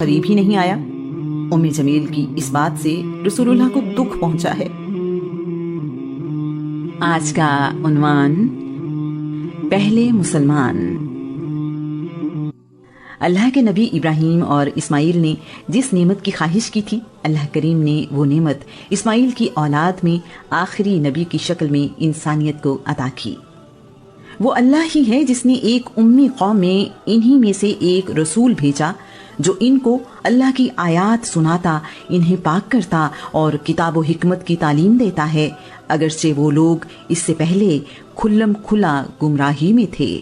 قریب ہی نہیں آیا۔ ام جمیل کی اس بات سے رسول اللہ کو دکھ پہنچا ہے۔ آج کا عنوان پہلے مسلمان۔ اللہ کے نبی ابراہیم اور اسماعیل نے جس نعمت کی خواہش کی تھی، اللہ کریم نے وہ نعمت اسماعیل کی اولاد میں آخری نبی کی شکل میں انسانیت کو عطا کی۔ وہ اللہ ہی ہے جس نے ایک امی قوم میں انہی میں سے ایک رسول بھیجا جو ان کو اللہ کی آیات سناتا، انہیں پاک کرتا اور کتاب و حکمت کی تعلیم دیتا ہے، اگرچہ وہ لوگ اس سے پہلے کھلم کھلا گمراہی میں تھے۔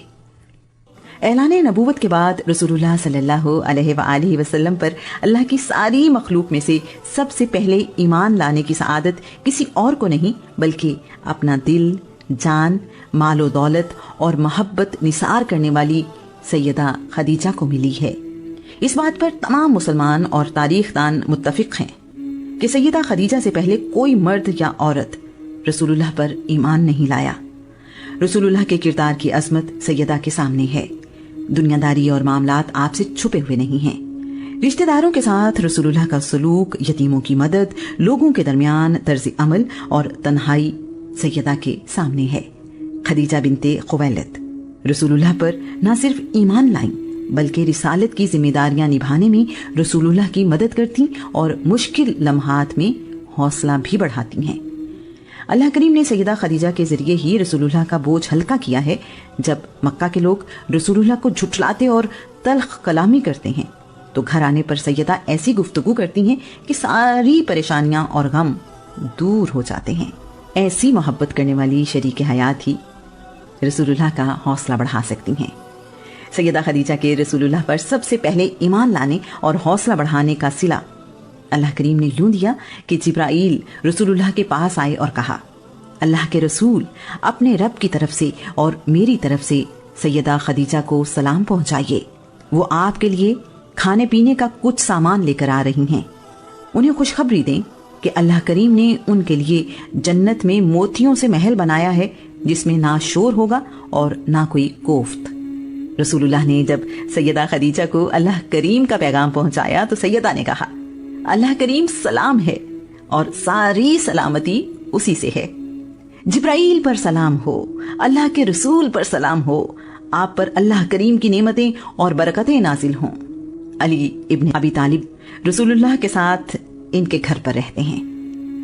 اعلان نبوت کے بعد رسول اللہ صلی اللہ علیہ وآلہ وسلم پر اللہ کی ساری مخلوق میں سے سب سے پہلے ایمان لانے کی سعادت کسی اور کو نہیں بلکہ اپنا دل، جان، مال و دولت اور محبت نثار کرنے والی سیدہ خدیجہ کو ملی ہے۔ اس بات پر تمام مسلمان اور تاریخ دان متفق ہیں کہ سیدہ خدیجہ سے پہلے کوئی مرد یا عورت رسول اللہ پر ایمان نہیں لایا۔ رسول اللہ کے کردار کی عظمت سیدہ کے سامنے ہے۔ دنیا داری اور معاملات آپ سے چھپے ہوئے نہیں ہیں۔ رشتہ داروں کے ساتھ رسول اللہ کا سلوک، یتیموں کی مدد، لوگوں کے درمیان طرز عمل اور تنہائی سیدہ کے سامنے ہے۔ خدیجہ بنت خویلد رسول اللہ پر نہ صرف ایمان لائیں بلکہ رسالت کی ذمہ داریاں نبھانے میں رسول اللہ کی مدد کرتی اور مشکل لمحات میں حوصلہ بھی بڑھاتی ہیں۔ اللہ کریم نے سیدہ خدیجہ کے ذریعے ہی رسول اللہ کا بوجھ ہلکا کیا ہے۔ جب مکہ کے لوگ رسول اللہ کو جھٹلاتے اور تلخ کلامی کرتے ہیں تو گھر آنے پر سیدہ ایسی گفتگو کرتی ہیں کہ ساری پریشانیاں اور غم دور ہو جاتے ہیں۔ ایسی محبت کرنے والی شریک حیات ہی رسول اللہ کا حوصلہ بڑھا سکتی ہیں۔ سیدہ خدیجہ کے رسول اللہ پر سب سے پہلے ایمان لانے اور حوصلہ بڑھانے کا صلہ اللہ کریم نے یوں دیا کہ جبرائیل رسول اللہ کے پاس آئے اور کہا، اللہ کے رسول اپنے رب کی طرف سے اور میری طرف سے سیدہ خدیجہ کو سلام پہنچائیے، وہ آپ کے لیے کھانے پینے کا کچھ سامان لے کر آ رہی ہیں۔ انہیں خوشخبری دیں کہ اللہ کریم نے ان کے لیے جنت میں موتیوں سے محل بنایا ہے جس میں نہ شور ہوگا اور نہ کوئی کوفت۔ رسول اللہ نے جب سیدہ خدیجہ کو اللہ کریم کا پیغام پہنچایا تو سیدہ نے کہا، اللہ کریم سلام ہے اور ساری سلامتی اسی سے ہے۔ جبرائیل پر سلام ہو، اللہ کے رسول پر سلام ہو، آپ پر اللہ کریم کی نعمتیں اور برکتیں نازل ہوں۔ علی ابن ابی طالب رسول اللہ کے ساتھ ان کے گھر پر رہتے ہیں۔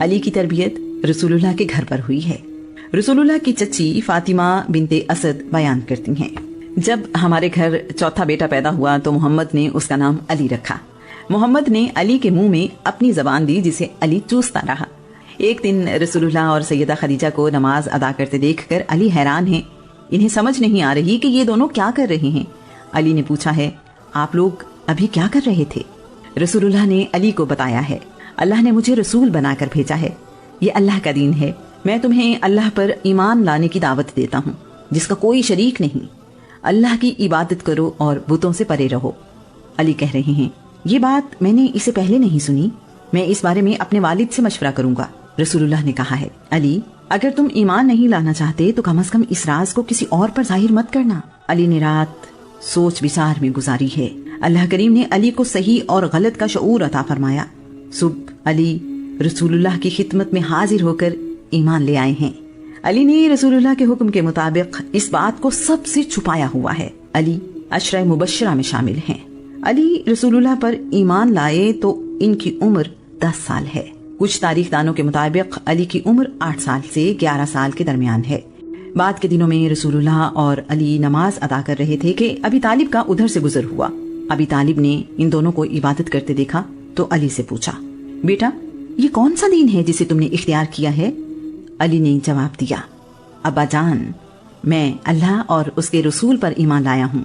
علی کی تربیت رسول اللہ کے گھر پر ہوئی ہے۔ رسول اللہ کی چچی فاطمہ بنت اسد بیان کرتی ہیں، جب ہمارے گھر چوتھا بیٹا پیدا ہوا تو محمد نے اس کا نام علی رکھا۔ محمد نے علی کے منہ میں اپنی زبان دی جسے علی چوستا رہا۔ ایک دن رسول اللہ اور سیدہ خدیجہ کو نماز ادا کرتے دیکھ کر علی حیران ہیں، انہیں سمجھ نہیں آ رہی کہ یہ دونوں کیا کر رہے ہیں۔ علی نے پوچھا ہے، آپ لوگ ابھی کیا کر رہے تھے؟ رسول اللہ نے علی کو بتایا ہے، اللہ نے مجھے رسول بنا کر بھیجا ہے، یہ اللہ کا دین ہے، میں تمہیں اللہ پر ایمان لانے کی دعوت دیتا ہوں جس کا کوئی شریک نہیں، اللہ کی عبادت کرو اور بتوں سے پرے رہو۔ علی کہہ رہے ہیں، یہ بات میں نے اسے پہلے نہیں سنی، میں اس بارے میں اپنے والد سے مشورہ کروں گا۔ رسول اللہ نے کہا ہے، علی اگر تم ایمان نہیں لانا چاہتے تو کم از کم اس راز کو کسی اور پر ظاہر مت کرنا۔ علی نے رات سوچ بچار میں گزاری ہے۔ اللہ کریم نے علی کو صحیح اور غلط کا شعور عطا فرمایا۔ صبح علی رسول اللہ کی خدمت میں حاضر ہو کر ایمان لے آئے ہیں۔ علی نے رسول اللہ کے حکم کے مطابق اس بات کو سب سے چھپایا ہوا ہے۔ علی عشرہ مبشرہ میں شامل ہیں۔ علی رسول اللہ پر ایمان لائے تو ان کی عمر 10 سال ہے۔ کچھ تاریخ دانوں کے مطابق علی کی عمر 8 سال سے 11 سال کے درمیان ہے۔ بعد کے دنوں میں رسول اللہ اور علی نماز ادا کر رہے تھے کہ ابی طالب کا ادھر سے گزر ہوا۔ ابی طالب نے ان دونوں کو عبادت کرتے دیکھا تو علی سے پوچھا، بیٹا یہ کون سا دین ہے جسے تم نے اختیار کیا ہے؟ علی نے جواب دیا، ابا جان میں اللہ اور اس کے رسول پر ایمان لایا ہوں،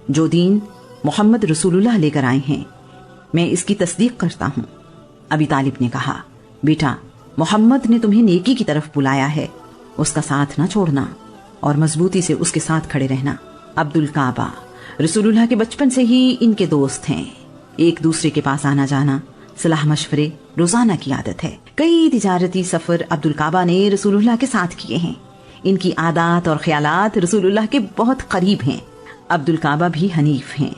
جو دین محمد رسول اللہ لے کر آئے ہیں میں اس کی تصدیق کرتا ہوں۔ ابی طالب نے کہا، بیٹا محمد نے تمہیں نیکی کی طرف بلایا ہے، اس کا ساتھ نہ چھوڑنا اور مضبوطی سے اس کے ساتھ کھڑے رہنا۔ عبد الکعبہ رسول اللہ کے بچپن سے ہی ان کے دوست ہیں، ایک دوسرے کے پاس آنا جانا، صلاح مشورے روزانہ کی عادت ہے۔ کئی تجارتی سفر عبد الکعبہ نے رسول اللہ کے ساتھ کیے ہیں۔ ان کی عادات اور خیالات رسول اللہ کے بہت قریب ہیں۔ عبد الکعبہ بھی حنیف ہیں۔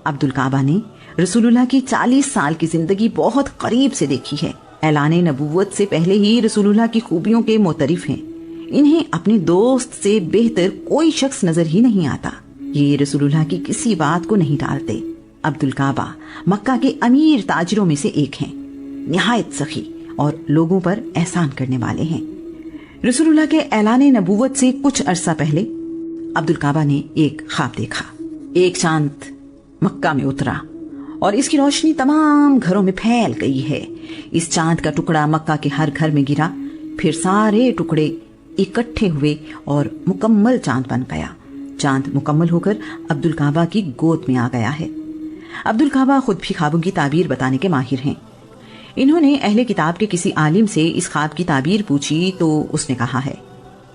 عبد الکعبہ نے رسول اللہ کی 40 سال کی زندگی بہت قریب سے دیکھی ہے۔ اعلان نبوت سے پہلے ہی رسول اللہ کی خوبیوں کے معترف ہیں۔ انہیں اپنے دوست سے بہتر کوئی شخص نظر ہی نہیں آتا۔ یہ رسول اللہ کی کسی بات کو نہیں ٹالتے۔ عبدالکعبہ مکہ کے امیر تاجروں میں سے ایک ہیں، نہایت سخی اور لوگوں پر احسان کرنے والے ہیں۔ رسول اللہ کے اعلان نبوت سے کچھ عرصہ پہلے عبدالکعبہ نے ایک خواب دیکھا۔ ایک چاند مکہ میں اترا اور اس کی روشنی تمام گھروں میں پھیل گئی ہے۔ اس چاند کا ٹکڑا مکہ کے ہر گھر میں گرا، پھر سارے ٹکڑے اکٹھے ہوئے اور مکمل چاند بن گیا۔ چاند مکمل ہو کر عبدالکعبہ کی گود میں آ گیا ہے۔ عبدالکعبہ خود بھی خوابوں کی تعبیر بتانے کے ماہر ہیں۔ انہوں نے اہل کتاب کے کسی عالم سے اس خواب کی تعبیر پوچھی تو اس نے کہا ہے،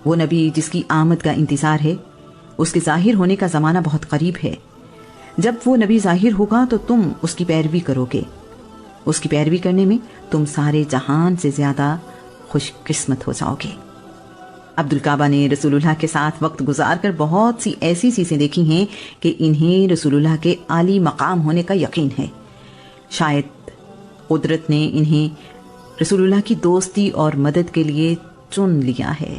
وہ نبی جس کی آمد کا انتظار ہے، اس کے ظاہر ہونے کا زمانہ بہت قریب ہے۔ جب وہ نبی ظاہر ہوگا تو تم اس کی پیروی کرو گے۔ اس کی پیروی کرنے میں تم سارے جہان سے زیادہ خوش قسمت ہو جاؤ گے۔ عبدالکعبہ نے رسول اللہ کے ساتھ وقت گزار کر بہت سی ایسی چیزیں دیکھی ہیں کہ انہیں رسول اللہ کے عالی مقام ہونے کا یقین ہے۔ شاید قدرت نے انہیں رسول اللہ کی دوستی اور مدد کے لیے چن لیا ہے۔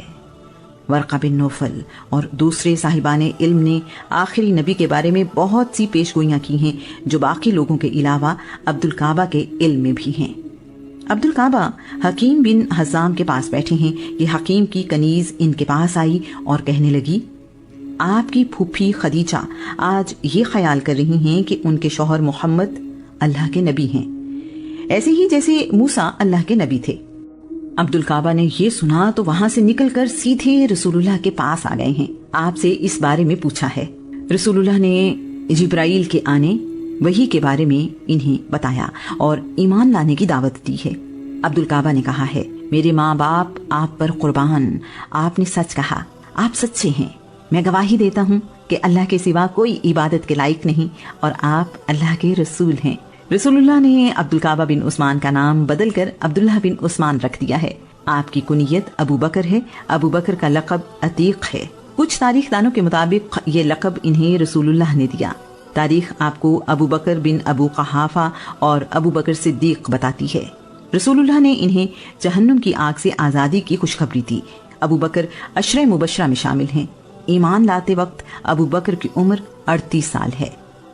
ورقہ بن نوفل اور دوسرے صاحبان علم نے آخری نبی کے بارے میں بہت سی پیشگوئیاں کی ہیں جو باقی لوگوں کے علاوہ عبدالکعبہ کے علم میں بھی ہیں۔ عبدالکعبہ حکیم بن حزام کے پاس بیٹھے ہیں۔ یہ حکیم کی کنیز ان کے پاس آئی اور کہنے لگی، آپ کی پھوپھی خدیجہ آج یہ خیال کر رہی ہیں کہ ان کے شوہر محمد اللہ کے نبی ہیں، ایسے ہی جیسے موسیٰ اللہ کے نبی تھے۔ عبدالکعبہ نے یہ سنا تو وہاں سے نکل کر سیدھے رسول اللہ کے پاس آ گئے ہیں۔ آپ سے اس بارے میں پوچھا ہے۔ رسول اللہ نے جبرائیل کے آنے، وحی کے بارے میں انہیں بتایا اور ایمان لانے کی دعوت دی ہے۔ عبدالکعبہ نے کہا ہے، میرے ماں باپ آپ پر قربان، آپ نے سچ کہا، آپ سچے ہیں۔ میں گواہی دیتا ہوں کہ اللہ کے سوا کوئی عبادت کے لائق نہیں اور آپ اللہ کے رسول ہیں۔ رسول اللہ نے عبدالکعبہ بن عثمان کا نام بدل کر عبداللہ بن عثمان رکھ دیا ہے۔ آپ کی کنیت ابو بکر ہے۔ ابو بکر کا لقب عتیق ہے۔ کچھ تاریخ دانوں کے مطابق یہ لقب انہیں رسول اللہ نے دیا۔ تاریخ آپ کو ابو بکر بن ابو قحافہ اور ابو بکر صدیق بتاتی ہے۔ رسول اللہ نے انہیں جہنم کی آگ سے آزادی کی خوشخبری دی۔ ابو بکر عشرہ مبشرہ میں شامل ہیں۔ ایمان لاتے وقت ابو بکر کی عمر 38 سال ہے۔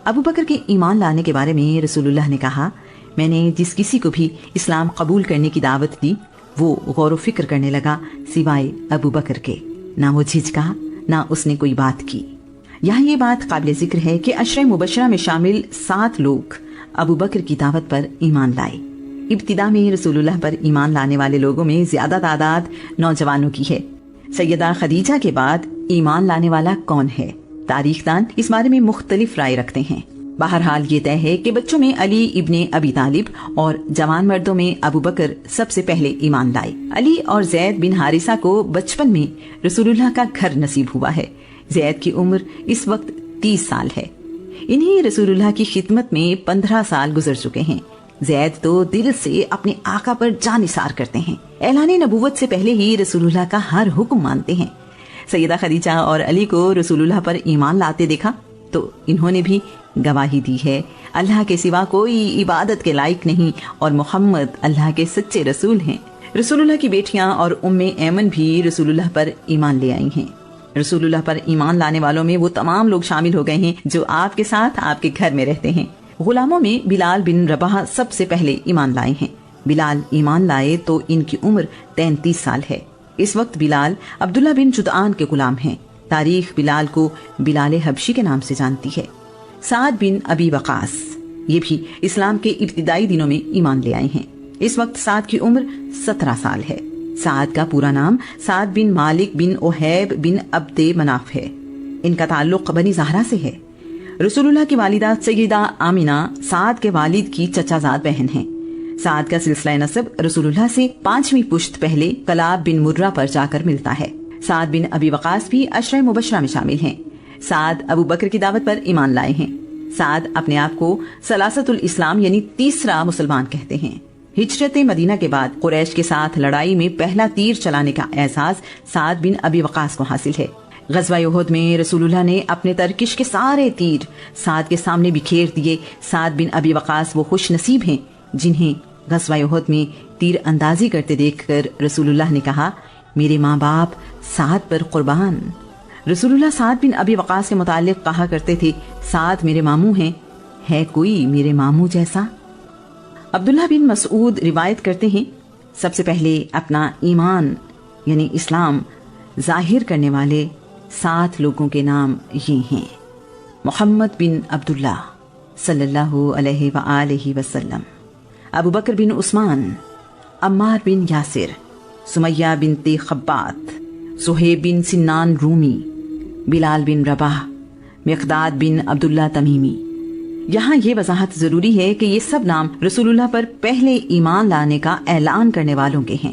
ابو بکر کے ایمان لانے کے بارے میں رسول اللہ نے کہا، میں نے جس کسی کو بھی اسلام قبول کرنے کی دعوت دی وہ غور و فکر کرنے لگا سوائے ابو بکر کے، نہ وہ جھجکا نہ اس نے کوئی بات کی۔ یہاں یہ بات قابل ذکر ہے کہ عشرہ مبشرہ میں شامل 7 لوگ ابو بکر کی دعوت پر ایمان لائے۔ ابتدا میں رسول اللہ پر ایمان لانے والے لوگوں میں زیادہ تعداد نوجوانوں کی ہے۔ سیدہ خدیجہ کے بعد ایمان لانے والا کون ہے؟ تاریخ دان اس بارے میں مختلف رائے رکھتے ہیں۔ بہرحال یہ طے ہے کہ بچوں میں علی ابن ابی طالب اور جوان مردوں میں ابو بکر سب سے پہلے ایمان لائے۔ علی اور زید بن حارثہ کو بچپن میں رسول اللہ کا گھر نصیب ہوا ہے۔ زید کی عمر اس وقت 30 سال ہے۔ انہیں رسول اللہ کی خدمت میں 15 سال گزر چکے ہیں۔ زید تو دل سے اپنے آقا پر جان نثار کرتے ہیں۔ اعلان نبوت سے پہلے ہی رسول اللہ کا ہر حکم مانتے ہیں۔ سیدہ خدیجہ اور علی کو رسول اللہ پر ایمان لاتے دیکھا تو انہوں نے بھی گواہی دی ہے، اللہ کے سوا کوئی عبادت کے لائق نہیں اور محمد اللہ کے سچے رسول ہیں۔ رسول اللہ کی بیٹیاں اور ام ایمن بھی رسول اللہ پر ایمان لے آئی ہیں۔ رسول اللہ پر ایمان لانے والوں میں وہ تمام لوگ شامل ہو گئے ہیں جو آپ کے ساتھ آپ کے گھر میں رہتے ہیں۔ غلاموں میں بلال بن رباح سب سے پہلے ایمان لائے ہیں۔ بلال ایمان لائے تو ان کی عمر 33 سال ہے۔ اس وقت بلال عبداللہ بن جدعان کے غلام ہیں۔ تاریخ بلال کو بلال حبشی کے نام سے جانتی ہے۔ سعد بن ابی وقاص یہ بھی اسلام کے ابتدائی دنوں میں ایمان لے آئے ہیں۔ اس وقت سعد کی عمر 17 سال ہے۔ سعد کا پورا نام سعد بن مالک بن اوہیب بن عبد مناف ہے۔ ان کا تعلق بنی زہرا سے ہے۔ رسول اللہ کی والدہ سیدہ آمینہ سعد کے والد کی چچا زاد بہن ہیں۔ سعد کا سلسلہ نسب رسول اللہ سے 5ویں پشت پہلے کلاب بن مرہ پر جا کر ملتا ہے۔ سعد بن ابی وقاص بھی عشرہ مبشرہ میں شامل ہیں۔ سعد ابو بکر کی دعوت پر ایمان لائے ہیں۔ سعد اپنے آپ کو ثلاثۃ الاسلام یعنی تیسرا مسلمان کہتے ہیں۔ ہجرت مدینہ کے بعد قریش کے ساتھ لڑائی میں پہلا تیر چلانے کا اعزاز سعد بن ابی وقاص کو حاصل ہے۔ غزوہ احد میں رسول اللہ نے اپنے ترکش کے سارے تیر سعد کے سامنے بکھیر دیے۔ سعد بن ابی وقاص وہ خوش نصیب ہیں جنہیں غزوہ احد میں تیر اندازی کرتے دیکھ کر رسول اللہ نے کہا، میرے ماں باپ سعد پر قربان۔ رسول اللہ سعد بن ابی وقاص کے متعلق کہا کرتے تھے، سعد میرے ماموں ہیں، ہے کوئی میرے ماموں جیسا؟ عبداللہ بن مسعود روایت کرتے ہیں، سب سے پہلے اپنا ایمان یعنی اسلام ظاہر کرنے والے 7 لوگوں کے نام یہ ہیں: محمد بن عبداللہ صلی اللہ علیہ وآلہ وسلم، ابو بکر بن عثمان، عمار بن یاسر، سمیہ بنت خبات، صہیب بن سنان رومی، بلال بن رباح، مقداد بن عبداللہ تمیمی۔ یہاں یہ وضاحت ضروری ہے کہ یہ سب نام رسول اللہ پر پہلے ایمان لانے کا اعلان کرنے والوں کے ہیں،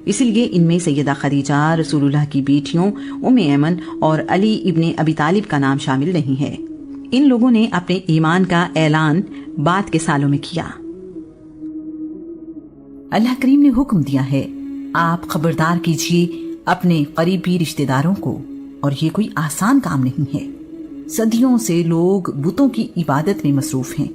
اس لیے ان میں سیدہ خدیجہ رسول اللہ کی بیٹیوں ام ایمن اور علی ابن ابی طالب کا نام شامل نہیں ہے۔ ان لوگوں نے اپنے ایمان کا اعلان بعد کے سالوں میں کیا۔ اللہ کریم نے حکم دیا ہے، آپ خبردار کیجئے اپنے قریبی رشتہ داروں کو، اور یہ کوئی آسان کام نہیں ہے۔ صدیوں سے لوگ بتوں کی عبادت میں مصروف ہیں،